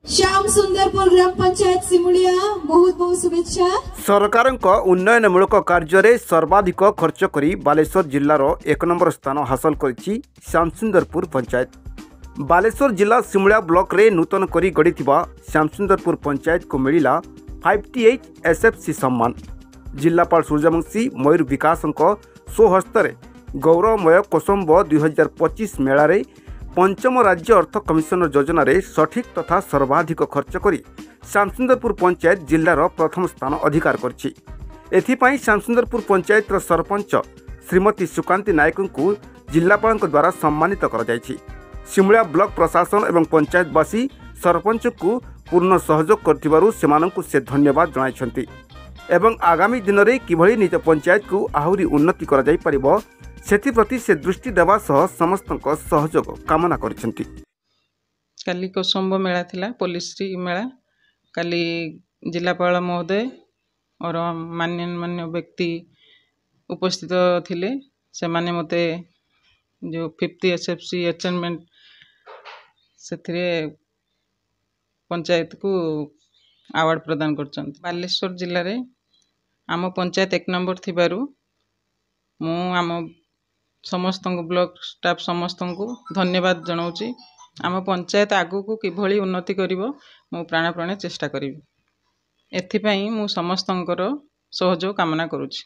श्याम सुंदरपुर ग्राम पंचायत सिमुलिया बहुत बहुत शुभेच्छा। सरकार उन्नयनमूलक कार्य सर्वाधिक खर्च करी बालेश्वर जिल्लार 1 नंबर स्थान हासिल करिछि श्यामसुंदरपुर पंचायत। बालेश्वर जिला सिमुलिया ब्लॉक रे नूतन करी गढ़िथिबा श्यामसुंदरपुर पंचायत को मिलिला 58 SFC सम्मान। जिलापाल सूर्यवंशी मयूर विकासक स्वहस्तर गौरवमय कोसंब 2025 मेला रे पंचम राज्य अर्थ कमिशन योजना रे सठिक तथा सर्वाधिक खर्च करी श्यामसुंदरपुर पंचायत जिल्लार प्रथम स्थान अधिकार करछि। एथिपाई श्यामसुंदरपुर पंचायत सरपंच श्रीमती सुकांती नायक को जिलापाल द्वारा सम्मानित कर जायछि। सिमुलिया ब्लॉक प्रशासन एवं पंचायतवासी सरपंच को पूर्ण सहयोग करथिबारु सेमानंकु से धन्यवाद जणाइछन्ति एवं आगामी दिन में किभली निज पंचायत को आहुरी उन्नति करा जाय परिबो सेति से दृष्टि देवा सह समस्त सहयोग कामना करिसेंति। काली कोसंब मेला थिला पोलिसरी मेला काली जिलापाल महोदय और मान्य व्यक्ति उपस्थित थिले। से माने मते जो 50 SFC अचीवमेंट से पंचायत को अवार्ड प्रदान करछन। बालेश्वर जिल्ला रे आम पंचायत 1 नंबर थिबारु मु आम समस्त ब्लॉक स्टाफ समस्त को धन्यवाद जनाऊँगी। आम पंचायत आगु को किभली उन्नति करिवो मु प्राणपणे चेष्टा करिवि। एथिपाई मु समस्तंकर सहयोग कामना करूछि।